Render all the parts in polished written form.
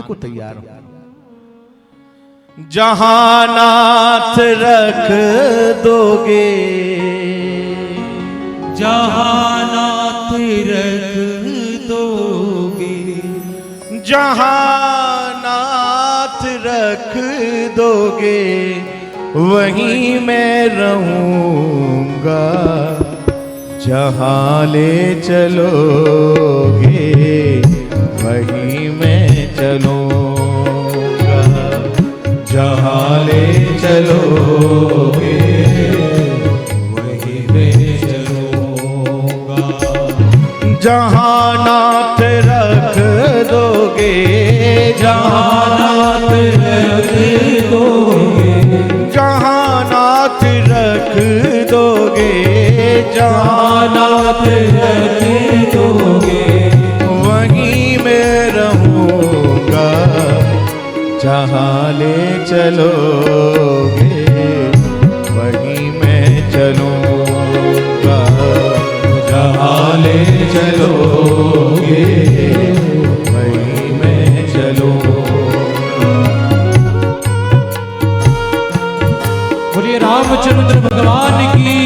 मानने को तैयार हूं। जहां नाथ रख दोगे, जहां नाथ रख दोगे, जहां नाथ रख दोगे, वहीं मैं रहूंगा। जहां ले चलोगे, वहीं मैं चलूंगा। जहां ले चलोगे, वहीं मैं चलूंगा। जहां नाथ रख दोगे, जहां नाथ रख दोगे, जहां नाथ रख दोगे, जहां नाथ रख दोगे, वहीं मैं रहूंगा। जहां ले चलोगे, वहीं मैं चलूंगा। जहां ले चलोगे, वहीं मैं चलूंगा। बोलिए रामचंद्र भगवान की।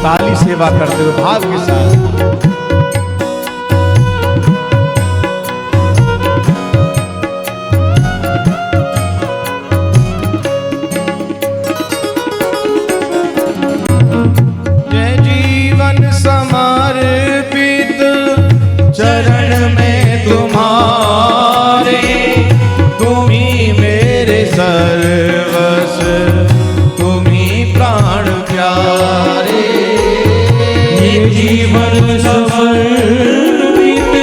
ताली सेवा करते हुए भाव के साथ। जय जीवन समर्पित चरण में तुम्हारे, तुम ही मेरे सर्वस्व, तुम ही प्राण प्यारे। जीवन समर्पित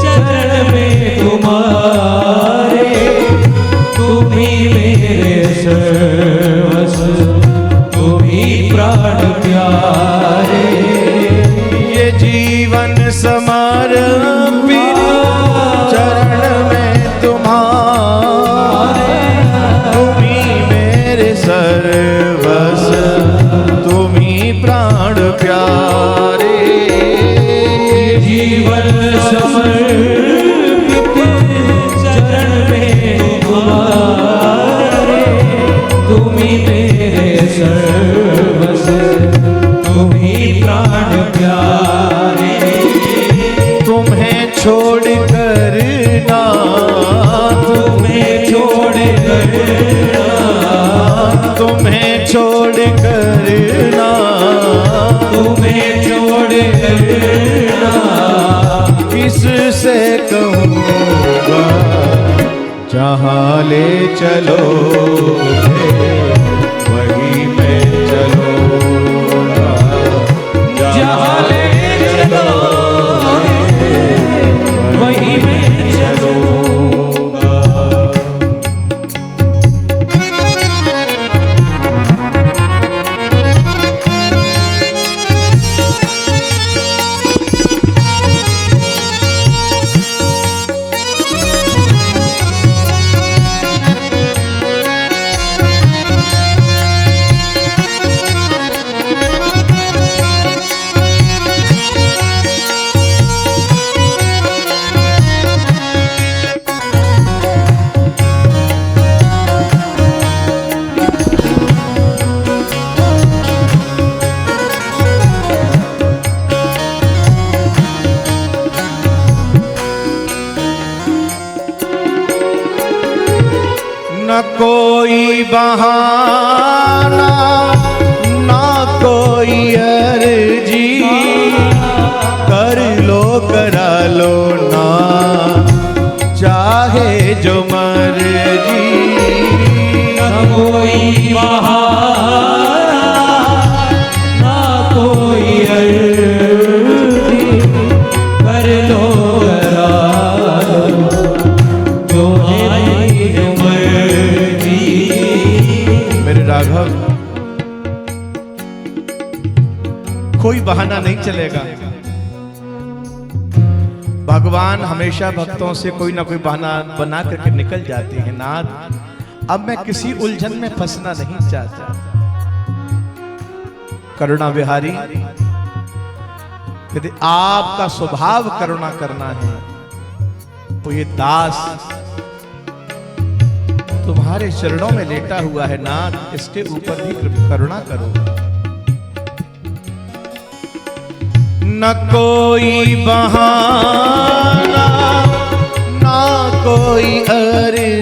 चरण में तुम्हारे, तुम ही मेरे सर्वस्व, तुम ही प्राण प्यारे। ये जीवन समर्पित चरण में तुम्हारे, तुम ही मेरे सर्वस्व, तुम ही प्राण प्यारे। जीवन समर्पित चरण में तुम्हारे, तुम ही मेरे सर्वस्व, तुम ही प्राण प्यारे। तुम्हें छोड़ कर ना, तुम्हें छोड़ कर ना, तुम्हें छोड़ कर ना, तुम्हें छोड़ कर ना, किससे कहूँगा। जहाँ ले चलोगे, वहीं मैं चलूँगा। जहाँ ले चलोगे, वहीं मैं चलूँगा। न कोई बहाना, ना कोई अर्जी, कर लो करा लो ना, चाहे जो मर्जी। न कोई बहाना, ना कोई अर्जी, कर लो करा लो, जो आई मर्जी। मेरे राघव, कोई बहाना नहीं चलेगा। भगवान हमेशा भक्तों से कोई ना कोई बहाना बना करके निकल जाते हैं। नाथ, अब मैं किसी उलझन में फंसना नहीं चाहता। करुणा विहारी, यदि आपका स्वभाव करुणा करना है तो ये दास तुम्हारे चरणों में लेटा हुआ है नाथ, इसके ऊपर भी करुणा करो। न कोई बहाना ना कोई अर्जी,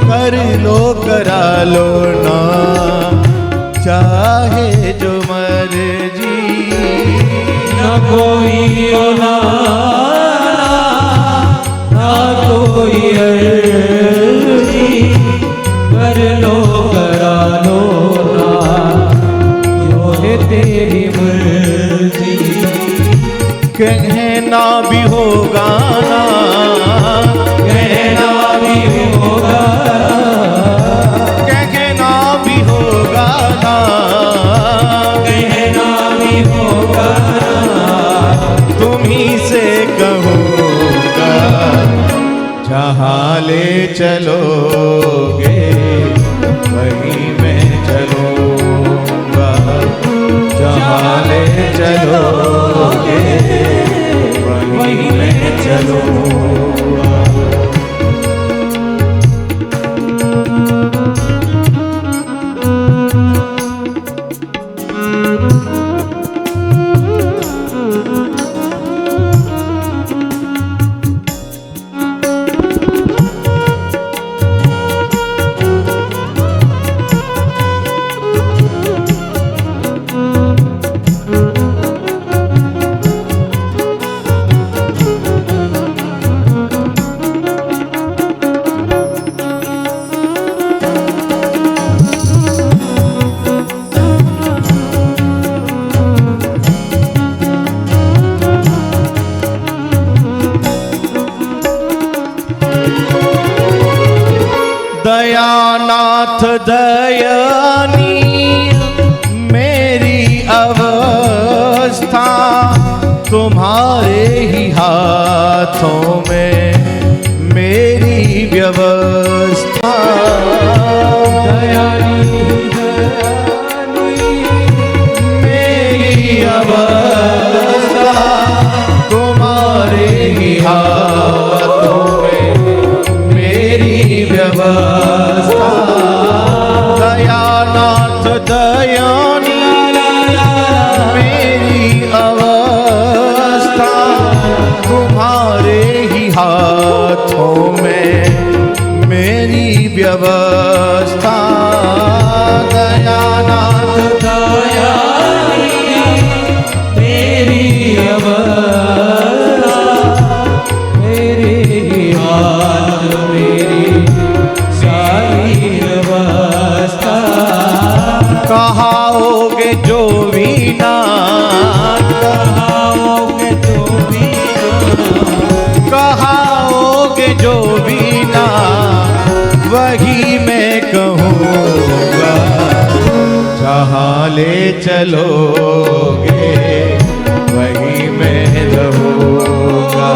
कर लो करा लो ना चाहे जो मर्जी। न कोई ओलाना ना कोई अर्जी, कर लो करा लो ना जो है तेरी मर्जी। कहना भी होगा ना, कहना भी होगा, कहना भी होगा ना, कहना भी होगा, तुम्ही से कहूँगा जहाँ ले चलोगे वहीं मैं चलूँगा। जहाँ ले चलोगे वहीं मैं चलूँगा। दयानाथ दयानी मेरी अवस्था तुम्हारे ही हाथों में मेरी व्यवस्था। दयानी दयानी मेरी अवस्था तुम्हारे ही हाथों में मेरी व्यवस्था। दयानाथ दयानी मेरी अवस्था तुम्हारे ही हाथों में मेरी व्यवस्था। दयानाथ दयानी मेरी अवस्था, मेरी हाथ मेरी सारी अवस्था। कहाओगे जो भी ना, कहाओगे जो भी कहाओगे जो भी ना वही मैं कहूँगा। जहाँ ले चलोगे वही मैं रहूँगा।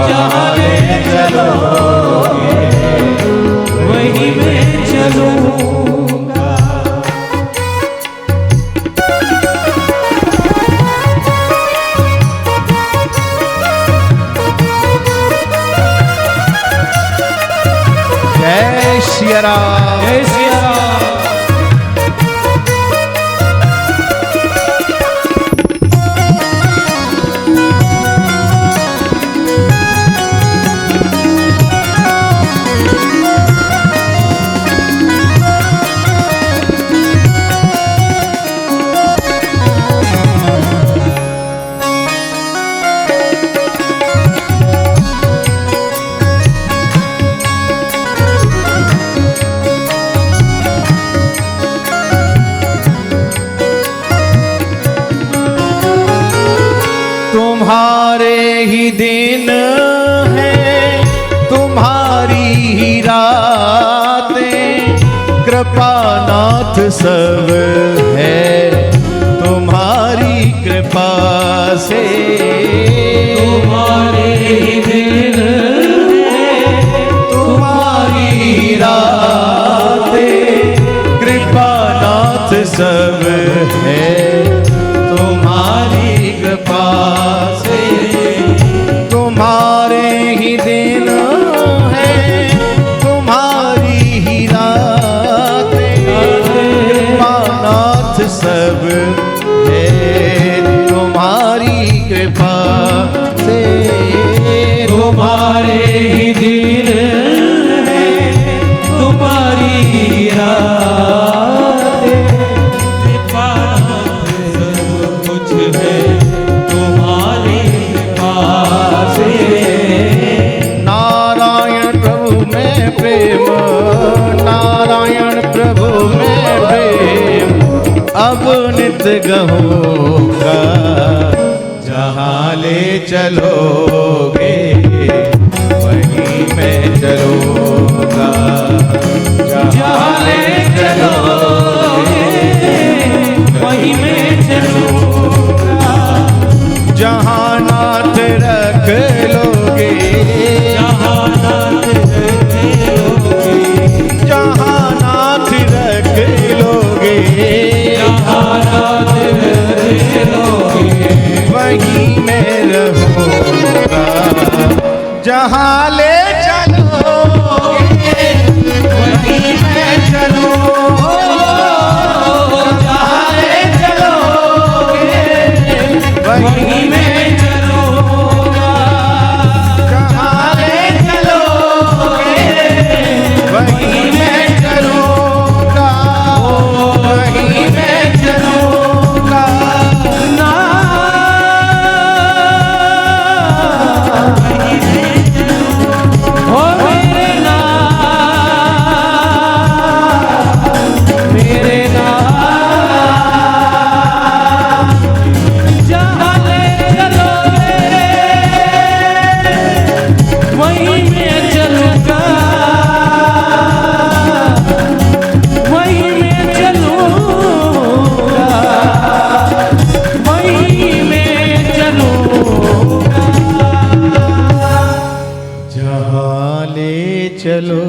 जहाँ ले चलोगे वही मैं चलूँगा। जय सिया राम। जय सिया राम। तुम्हारे ही दिन है तुम्हारी ही रातें, कृपानाथ सब है तुम्हारी कृपा से। तुम्हारे ही दिन है, तुम्हारी मत कहूँगा, जहाँ ले चलोगे वहीं मैं चलूँगा, जहाँ ले चलोगे वहीं मैं चलूँगा, जहाँ नाथ रख लोगे, जहाँ नाथ रख लोगे, जहाँ नाथ रख लोगे, जहाँ नाथ रख लोगे, वहीं मैं रहूँगा, जहाँ ले चलोगे वहीं मैं चलूँगा, जहाँ ले चलोगे वहीं मैं चलूँगा, जहाँ ले चलोगे वहीं मैं चलूँगा, वहीं मैं चलूँगा। ओ मेरे नाथ, जहाँ ले चलोगे वहीं मैं चलूँगा, वहीं मैं चलूँगा, वहीं मैं चलूँगा, जहाँ ले चलो